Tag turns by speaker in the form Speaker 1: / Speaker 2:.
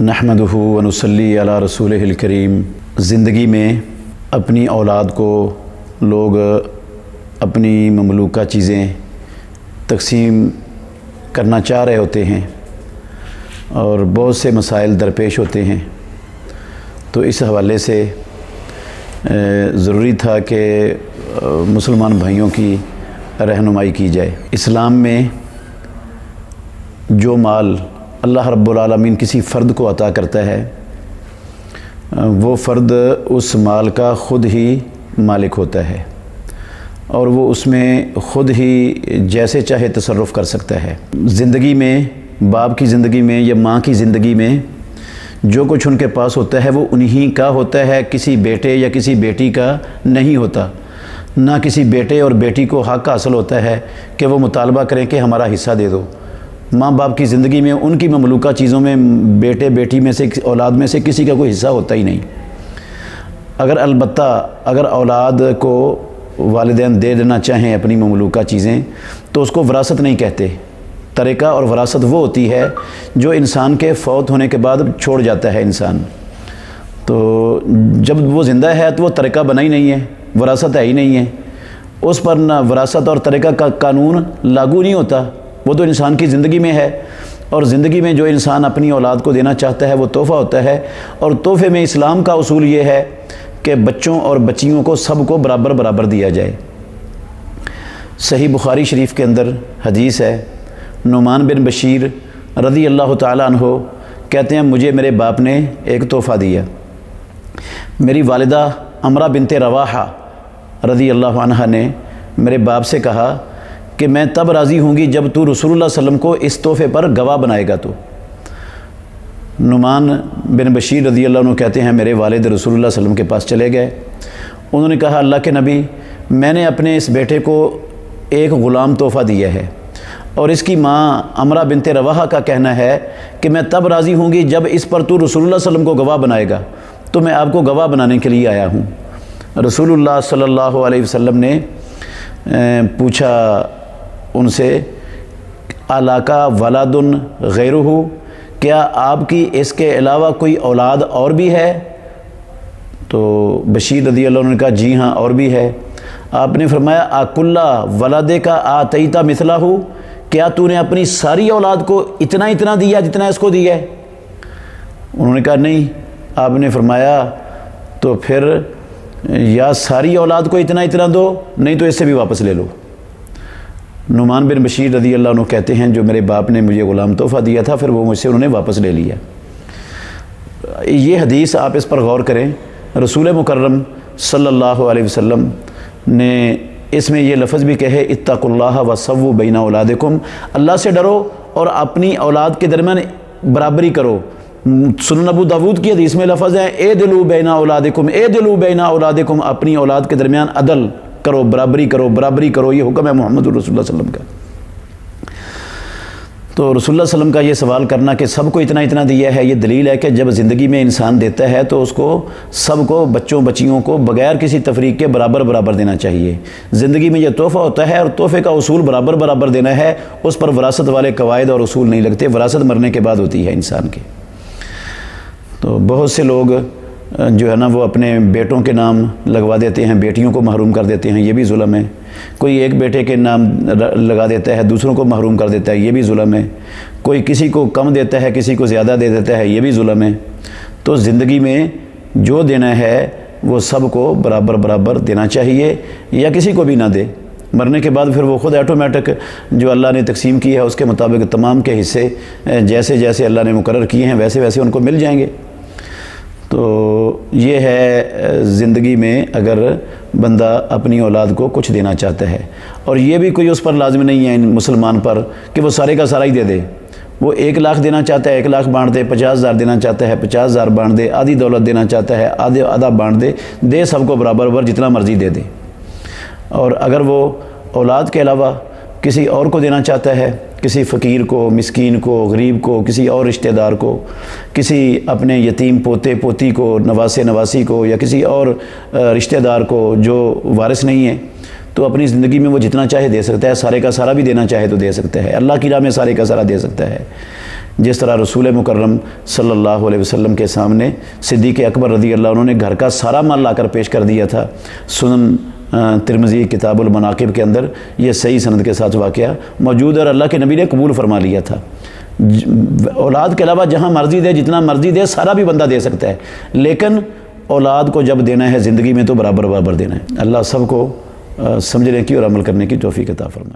Speaker 1: نحمدہ ونصلی علی رسولہ الکریم۔ زندگی میں اپنی اولاد کو لوگ اپنی مملوکہ چیزیں تقسیم کرنا چاہ رہے ہوتے ہیں اور بہت سے مسائل درپیش ہوتے ہیں، تو اس حوالے سے ضروری تھا کہ مسلمان بھائیوں کی رہنمائی کی جائے۔ اسلام میں جو مال اللہ رب العالمین کسی فرد کو عطا کرتا ہے، وہ فرد اس مال کا خود ہی مالک ہوتا ہے اور وہ اس میں خود ہی جیسے چاہے تصرف کر سکتا ہے۔ زندگی میں، باپ کی زندگی میں یا ماں کی زندگی میں جو کچھ ان کے پاس ہوتا ہے وہ انہی کا ہوتا ہے، کسی بیٹے یا کسی بیٹی کا نہیں ہوتا۔ نہ کسی بیٹے اور بیٹی کو حق حاصل ہوتا ہے کہ وہ مطالبہ کریں کہ ہمارا حصہ دے دو۔ ماں باپ کی زندگی میں ان کی مملوکہ چیزوں میں بیٹے بیٹی میں سے، اولاد میں سے کسی کا کوئی حصہ ہوتا ہی نہیں۔ البتہ اگر اولاد کو والدین دے دینا چاہیں اپنی مملوکہ چیزیں تو اس کو وراثت نہیں کہتے۔ ترکہ اور وراثت وہ ہوتی ہے جو انسان کے فوت ہونے کے بعد چھوڑ جاتا ہے انسان، تو جب وہ زندہ ہے تو وہ ترکہ بنا ہی نہیں ہے، وراثت ہے ہی نہیں ہے، اس پر نہ وراثت اور ترکہ کا قانون لاگو نہیں ہوتا، وہ تو انسان کی زندگی میں ہے۔ اور زندگی میں جو انسان اپنی اولاد کو دینا چاہتا ہے وہ تحفہ ہوتا ہے، اور تحفے میں اسلام کا اصول یہ ہے کہ بچوں اور بچیوں کو سب کو برابر برابر دیا جائے۔ صحیح بخاری شریف کے اندر حدیث ہے، نعمان بن بشیر رضی اللہ تعالیٰ عنہ کہتے ہیں مجھے میرے باپ نے ایک تحفہ دیا۔ میری والدہ عمرہ بنت رواحہ رضی اللہ عنہ نے میرے باپ سے کہا کہ میں تب راضی ہوں گی جب تو رسول اللہ صلی اللہ علیہ وسلم کو اس تحفے پر گواہ بنائے گا۔ تو نعمان بن بشیر رضی اللہ عنہ کہتے ہیں میرے والد رسول اللہ صلی اللہ علیہ وسلم کے پاس چلے گئے، انہوں نے کہا اللہ کے نبی، میں نے اپنے اس بیٹے کو ایک غلام تحفہ دیا ہے اور اس کی ماں عمرہ بنت رواحہ کا کہنا ہے کہ میں تب راضی ہوں گی جب اس پر تو رسول اللہ صلی اللہ علیہ وسلم کو گواہ بنائے گا، تو میں آپ کو گواہ بنانے کے لیے آیا ہوں۔ رسول اللہ صلی اللہ علیہ وسلم نے پوچھا ان سے علاقہ ولاد غیرہ، کیا آپ کی اس کے علاوہ کوئی اولاد اور بھی ہے؟ تو بشیر رضی اللہ عنہ نے کہا جی ہاں اور بھی ہے۔ آپ نے فرمایا آکلہ ولادے کا آتیتا مثلہ، کیا تو نے اپنی ساری اولاد کو اتنا دیا جتنا اس کو دیا ہے؟ انہوں نے کہا نہیں۔ آپ نے فرمایا تو پھر یا ساری اولاد کو اتنا دو، نہیں تو اس سے بھی واپس لے لو۔ نعمان بن بشیر رضی اللہ عنہ کہتے ہیں جو میرے باپ نے مجھے غلام تحفہ دیا تھا پھر وہ مجھ سے انہوں نے واپس لے لیا۔ یہ حدیث آپ اس پر غور کریں، رسول مکرم صلی اللہ علیہ وسلم نے اس میں یہ لفظ بھی کہے اتقوا اللہ وسووا بین اولادکم، اللہ سے ڈرو اور اپنی اولاد کے درمیان برابری کرو۔ سنن ابو داود کی حدیث میں لفظ ہے اعدلوا بین اولادکم، اعدلوا بین اولادکم، اپنی اولاد کے درمیان عدل کرو، برابری کرو، یہ حکم ہے محمد رسول اللہ صلی اللہ علیہ وسلم کا۔ تو رسول اللہ صلی اللہ علیہ وسلم کا یہ سوال کرنا کہ سب کو اتنا دیا ہے، یہ دلیل ہے کہ جب زندگی میں انسان دیتا ہے تو اس کو سب کو، بچوں بچیوں کو بغیر کسی تفریق کے برابر دینا چاہیے۔ زندگی میں یہ تحفہ ہوتا ہے اور تحفے کا اصول برابر دینا ہے، اس پر وراثت والے قواعد اور اصول نہیں لگتے، وراثت مرنے کے بعد ہوتی ہے انسان کی۔ تو بہت سے لوگ جو ہے نا وہ اپنے بیٹوں کے نام لگوا دیتے ہیں، بیٹیوں کو محروم کر دیتے ہیں، یہ بھی ظلم ہے۔ کوئی ایک بیٹے کے نام لگا دیتا ہے، دوسروں کو محروم کر دیتا ہے، یہ بھی ظلم ہے۔ کوئی کسی کو کم دیتا ہے، کسی کو زیادہ دے دیتا ہے، یہ بھی ظلم ہے۔ تو زندگی میں جو دینا ہے وہ سب کو برابر دینا چاہیے، یا کسی کو بھی نہ دے۔ مرنے کے بعد پھر وہ خود آٹومیٹک جو اللہ نے تقسیم کی ہے اس کے مطابق تمام کے حصے جیسے اللہ نے مقرر کیے ہیں ویسے ان کو مل جائیں گے۔ تو یہ ہے زندگی میں اگر بندہ اپنی اولاد کو کچھ دینا چاہتا ہے، اور یہ بھی کوئی اس پر لازم نہیں ہے مسلمان پر کہ وہ سارے کا سارا ہی دے دے۔ وہ 1 لاکھ دینا چاہتا ہے 1 لاکھ بانٹ دے، 50,000 دینا چاہتا ہے 50,000 بانٹ دے، آدھی دولت دینا چاہتا ہے آدھا بانٹ دے سب کو برابر جتنا مرضی دے دے۔ اور اگر وہ اولاد کے علاوہ کسی اور کو دینا چاہتا ہے، کسی فقیر کو، مسکین کو، غریب کو، کسی اور رشتہ دار کو، کسی اپنے یتیم پوتے پوتی کو، نواسی کو، یا کسی اور رشتہ دار کو جو وارث نہیں ہے، تو اپنی زندگی میں وہ جتنا چاہے دے سکتا ہے، سارے کا سارا بھی دینا چاہے تو دے سکتا ہے، اللہ کی راہ میں سارے کا سارا دے سکتا ہے۔ جس طرح رسول مکرم صلی اللہ علیہ وسلم کے سامنے صدیق اکبر رضی اللہ عنہ نے گھر کا سارا مال لا کر پیش کر دیا تھا۔ سنن ترمذی کتاب المناقب کے اندر یہ صحیح سند کے ساتھ واقعہ موجود ہے، اور اللہ کے نبی نے قبول فرما لیا تھا۔ اولاد کے علاوہ جہاں مرضی دے، جتنا مرضی دے، سارا بھی بندہ دے سکتا ہے، لیکن اولاد کو جب دینا ہے زندگی میں تو برابر برابر دینا ہے۔ اللہ سب کو سمجھنے کی اور عمل کرنے کی توفیق عطا فرمائے۔